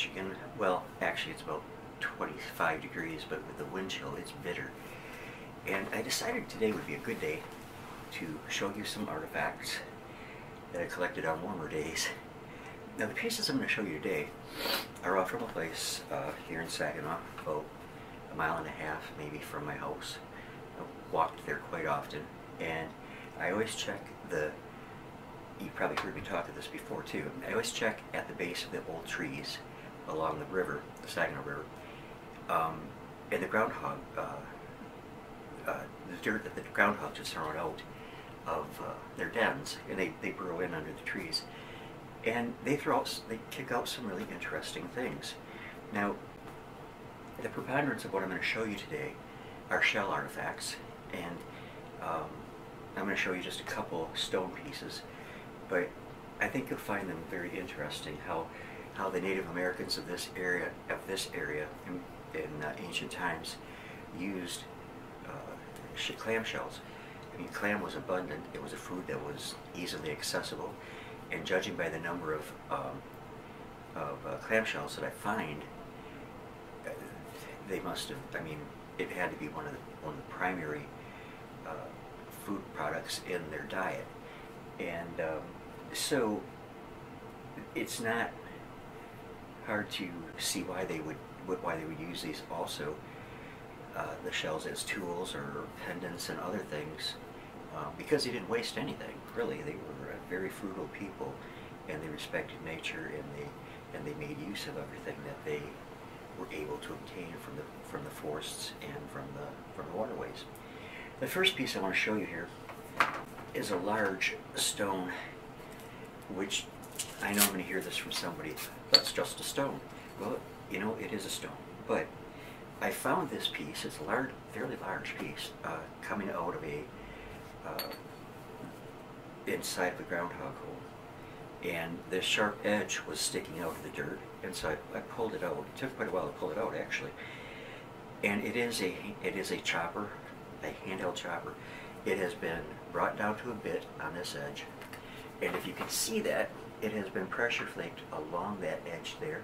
Michigan. Well, actually it's about 25 degrees, but with the wind chill, it's bitter. And I decided today would be a good day to show you some artifacts that I collected on warmer days. Now the pieces I'm going to show you today are all from a place here in Saginaw, about a mile and a half maybe from my house. I walked there quite often, and I always check you probably heard me talk of this before too, I always check at the base of the old trees along the river, the Saginaw River, and the groundhog, the dirt that the groundhog just thrown out of their dens, and they burrow in under the trees, and they kick out some really interesting things. Now, the preponderance of what I'm going to show you today are shell artifacts, and I'm going to show you just a couple stone pieces, but I think you'll find them very interesting. How the Native Americans of this area in ancient times used clam shells. I mean, clam was abundant. It was a food that was easily accessible, and judging by the number of clam shells that I find, they must have. I mean, it had to be one of the primary food products in their diet, and so it's not hard to see why they would use these also, the shells, as tools or pendants and other things, because they didn't waste anything. Really, they were a very frugal people, and they respected nature, and they made use of everything that they were able to obtain from the forests and from the waterways. The first piece I want to show you here is a large stone, which I know I'm going to hear this from somebody, that's just a stone. Well, you know, it is a stone, but I found this piece. It's a fairly large piece, coming out of inside of the groundhog hole, and the sharp edge was sticking out of the dirt, and so I pulled it out. It took quite a while to pull it out, actually. And it is a chopper, a handheld chopper. It has been brought down to a bit on this edge, and if you can see that, it has been pressure flaked along that edge there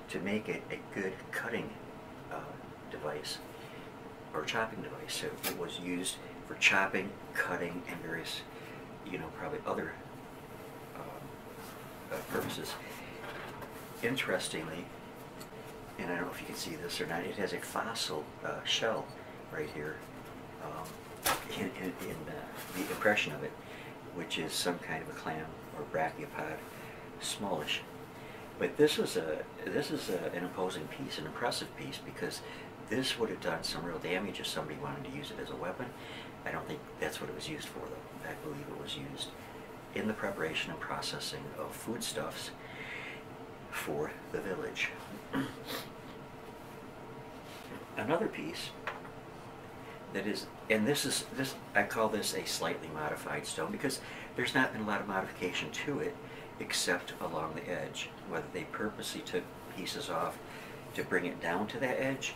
to make it a good cutting device, or chopping device. So it was used for chopping, cutting, and various, probably other purposes. Interestingly, and I don't know if you can see this or not, it has a fossil shell right here in the impression of it, which is some kind of a clam or brachiopod, smallish. But this is an imposing piece, an impressive piece, because this would have done some real damage if somebody wanted to use it as a weapon. I don't think that's what it was used for, though. I believe it was used in the preparation and processing of foodstuffs for the village. Another piece that is, and this I call this a slightly modified stone, because there's not been a lot of modification to it except along the edge. Whether they purposely took pieces off to bring it down to that edge,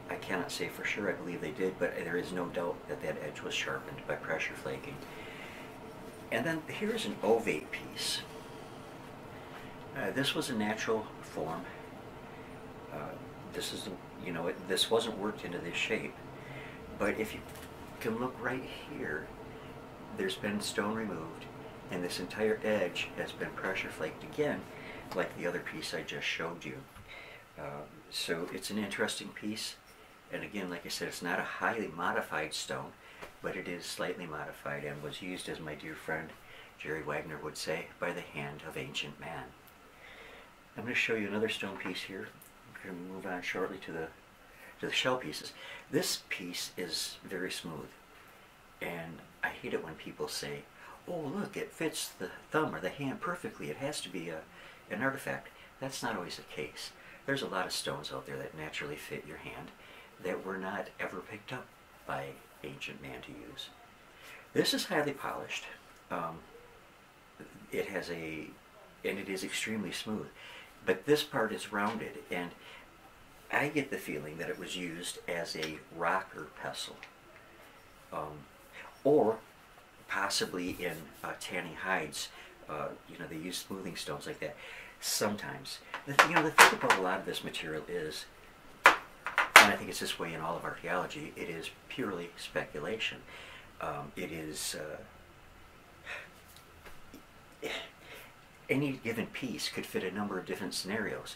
I cannot say for sure. I believe they did, but there is no doubt that that edge was sharpened by pressure flaking. And then here's an ovate piece. This was a natural form. This is, this wasn't worked into this shape. But if you can look right here, there's been stone removed, and this entire edge has been pressure flaked again, like the other piece I just showed you. So it's an interesting piece, and again, like I said, it's not a highly modified stone, but it is slightly modified and was used, as my dear friend Jerry Wagner would say, by the hand of ancient man. I'm going to show you another stone piece here. We're going to move on shortly to the shell pieces. This piece is very smooth, and I hate it when people say, oh look, it fits the thumb or the hand perfectly, it has to be an artifact. That's not always the case. There's a lot of stones out there that naturally fit your hand that were not ever picked up by ancient man to use. This is highly polished. It has and it is extremely smooth, but this part is rounded, and I get the feeling that it was used as a rocker pestle, or possibly in tanning hides. They use smoothing stones like that. sometimes. The thing about a lot of this material is, and I think it's this way in all of archaeology, it is purely speculation. It is any given piece could fit a number of different scenarios.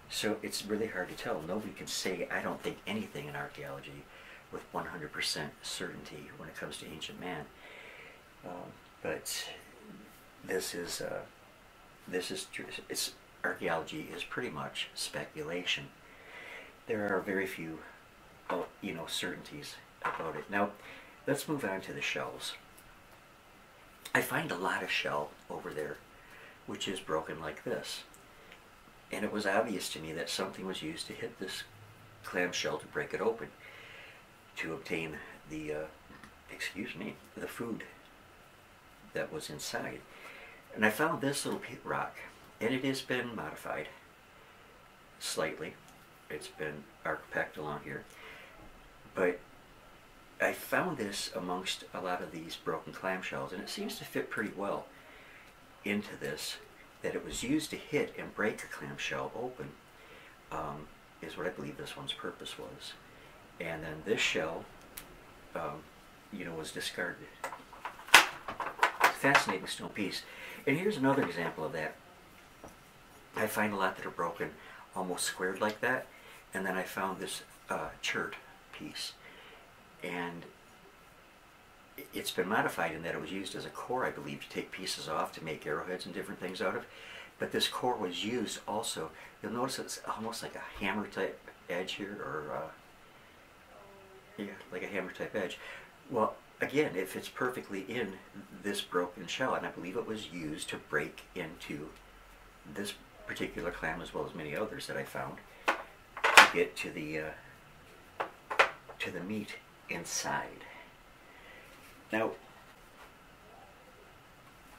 So it's really hard to tell. Nobody can say, I don't think anything in archaeology with 100% certainty when it comes to ancient man. But this is true. Archaeology is pretty much speculation. There are very few, certainties about it. Now, let's move on to the shells. I find a lot of shell over there, which is broken like this. And it was obvious to me that something was used to hit this clam shell to break it open, to obtain the, the food that was inside. And I found this little rock, and it has been modified slightly. It's been archipect along here. But I found this amongst a lot of these broken clamshells, and it seems to fit pretty well into this, that it was used to hit and break a clamshell open, is what I believe this one's purpose was. And then this shell, was discarded. Fascinating stone piece. And here's another example of that. I find a lot that are broken, almost squared like that. And then I found this chert piece. And it's been modified in that it was used as a core, I believe, to take pieces off to make arrowheads and different things out of. But this core was used also, you'll notice it's almost like a hammer type edge here, or like a hammer type edge. Well, again, it fits perfectly in this broken shell, and I believe it was used to break into this particular clam, as well as many others that I found, to get to the meat inside. Now,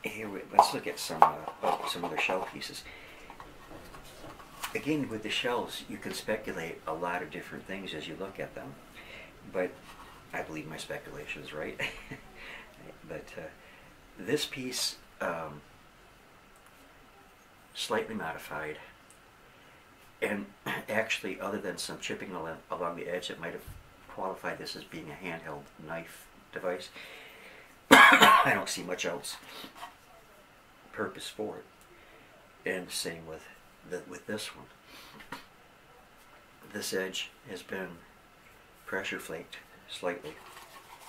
here let's look at some other shell pieces. Again, with the shells, you can speculate a lot of different things as you look at them, but I believe my speculation is right. But this piece, slightly modified, and actually, other than some chipping along the edge that might have qualified this as being a handheld knife device, I don't see much else purpose for it. And same with this one. This edge has been pressure flaked slightly,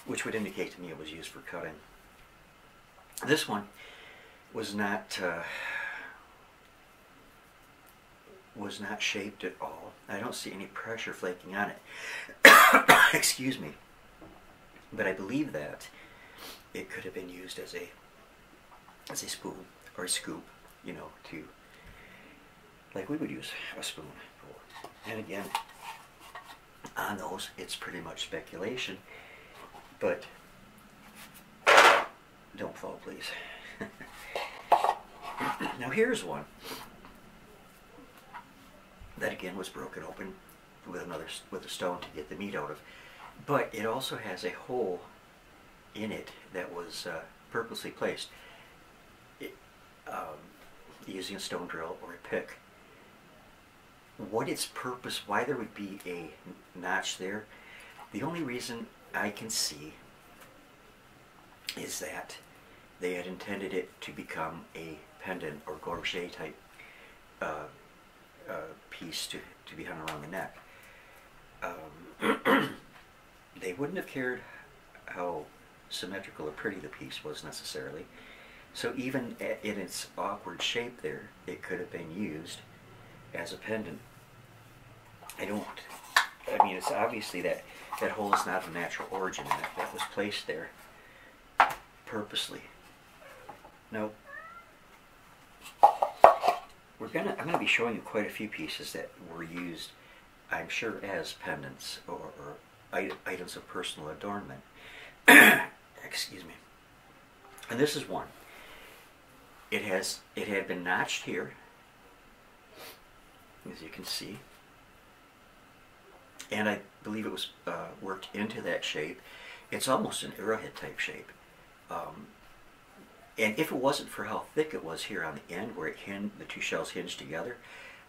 which would indicate to me it was used for cutting. This one was not shaped at all. I don't see any pressure flaking on it. Excuse me. But I believe that it could have been used as a spoon or a scoop, to, like we would use a spoon for. And again, on those, it's pretty much speculation, but don't fall, please. Now here's one that again was broken open with a stone to get the meat out of, but it also has a hole in it that was purposely placed using a stone drill or a pick. What its purpose, why there would be a notch there, the only reason I can see is that they had intended it to become a pendant or gorget type piece to be hung around the neck. They wouldn't have cared how symmetrical or pretty the piece was necessarily. So even in its awkward shape there, it could have been used as a pendant. I mean, it's obviously that hole is not of natural origin, and that was placed there purposely. Now, I'm gonna be showing you quite a few pieces that were used, I'm sure, as pendants or items of personal adornment. Excuse me. And this is one. It had been notched here, as you can see, and I believe it was worked into that shape. It's almost an arrowhead type shape. And if it wasn't for how thick it was here on the end where the two shells hinged together,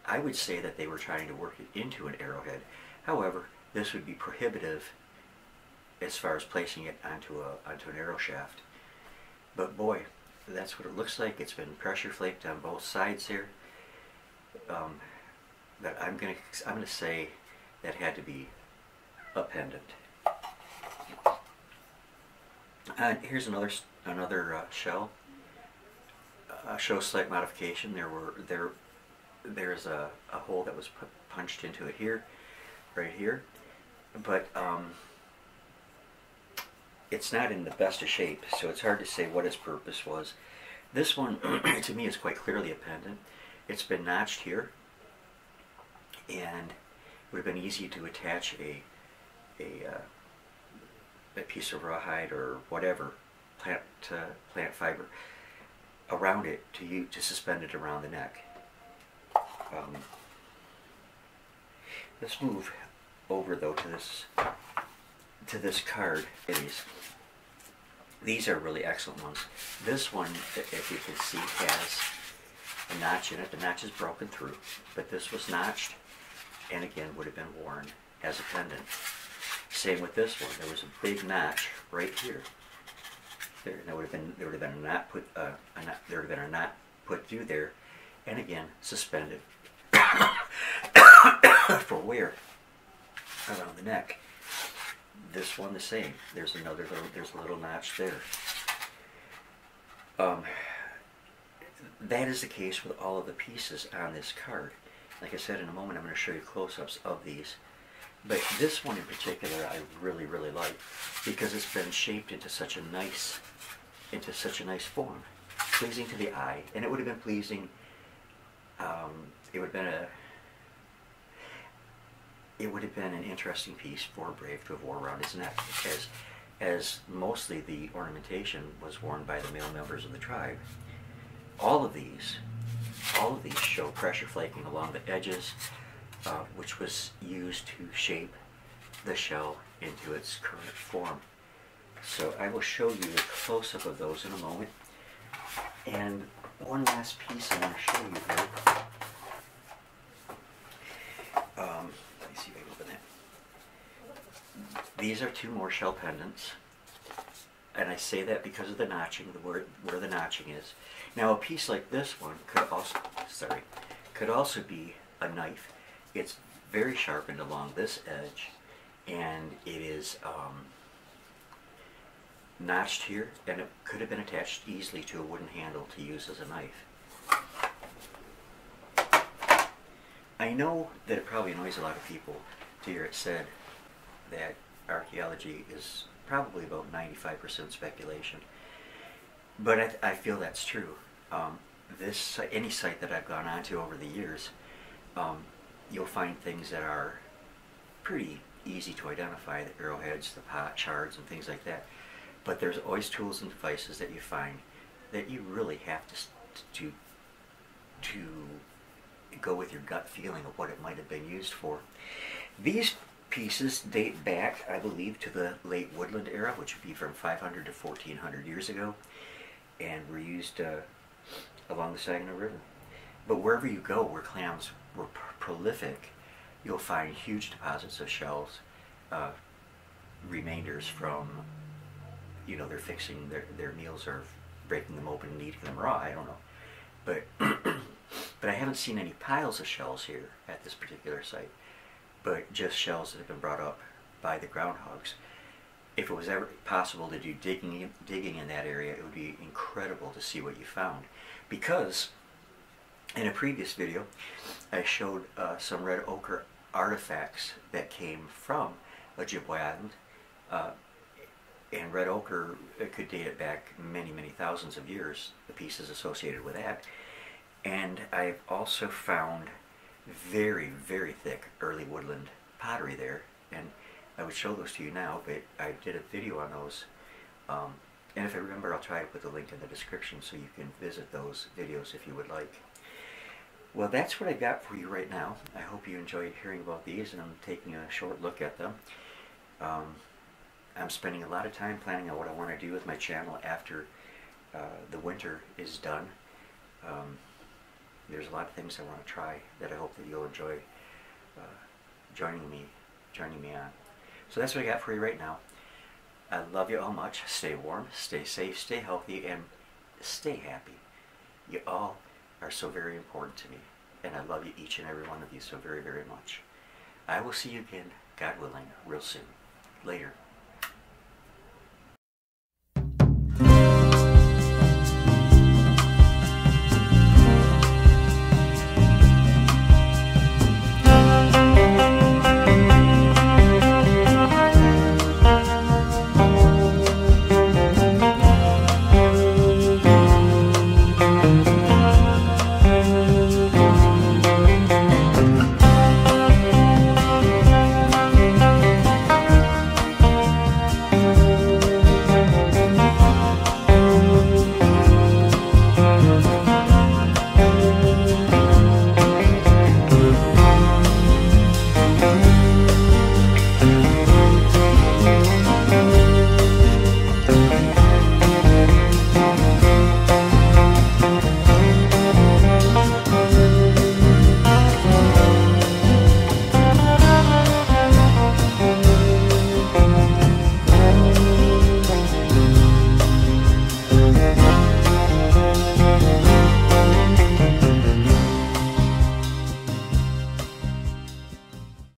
I would say that they were trying to work it into an arrowhead. However, this would be prohibitive as far as placing it onto an arrow shaft. But boy, that's what it looks like. It's been pressure flaked on both sides here. But I'm gonna say that had to be a pendant. And here's another shell. Shows slight modification. There's a hole that was punched into it here, right here, but it's not in the best of shape, so it's hard to say what its purpose was. This one, to me, is quite clearly a pendant. It's been notched here, and it would have been easy to attach a piece of rawhide or whatever plant fiber around it to suspend it around the neck. Let's move over though to this card. These are really excellent ones. This one, if you can see, has a notch in it. The notch is broken through, but this was notched and again would have been worn as a pendant. Same with this one. There was a big notch right here. There would have been a knot put through there, and again suspended for wear around the neck. This one the same. There's a little notch there. That is the case with all of the pieces on this card. Like I said, in a moment I'm going to show you close-ups of these. But this one in particular I really, really like because it's been shaped into such a nice form, pleasing to the eye, and it would have been pleasing. It would have been an interesting piece for Brave to have worn around his neck, as mostly the ornamentation was worn by the male members of the tribe. All of these show pressure flaking along the edges, which was used to shape the shell into its current form. So I will show you a close-up of those in a moment. And one last piece I want to show you here. Let me see if I can open that. These are two more shell pendants. And I say that because of the notching, where the notching is. Now a piece like this one could also be a knife. It's very sharpened along this edge, and it is notched here, and it could have been attached easily to a wooden handle to use as a knife. I know that it probably annoys a lot of people to hear it said that archaeology is probably about 95% speculation, but I feel that's true. Any site that I've gone onto over the years, you'll find things that are pretty easy to identify, the arrowheads, the pot shards, and things like that. But there's always tools and devices that you find that you really have to go with your gut feeling of what it might have been used for. These pieces date back, I believe, to the late Woodland era, which would be from 500 to 1400 years ago, and were used along the Saginaw River. But wherever you go where clams were prolific, you'll find huge deposits of shells, remainders from, they're fixing their meals or breaking them open and eating them raw, I don't know. But but I haven't seen any piles of shells here at this particular site, but just shells that have been brought up by the groundhogs. If it was ever possible to do digging in that area, it would be incredible to see what you found. Because in a previous video, I showed some red ochre artifacts that came from Ojibwe Island. And red ochre could date it back many, many thousands of years, the pieces associated with that. And I've also found very, very thick early woodland pottery there. And I would show those to you now, but I did a video on those. And if I remember, I'll try to put the link in the description so you can visit those videos if you would like. Well, that's what I got for you right now. I hope you enjoyed hearing about these, and I'm taking a short look at them. I'm spending a lot of time planning on what I want to do with my channel after the winter is done. There's a lot of things I want to try that I hope that you'll enjoy joining me on. So that's what I got for you right now. I love you all much. Stay warm, stay safe, stay healthy, and stay happy. You all are so very important to me, and I love you, each and every one of you, so very, very much. I will see you again, God willing, real soon. Later.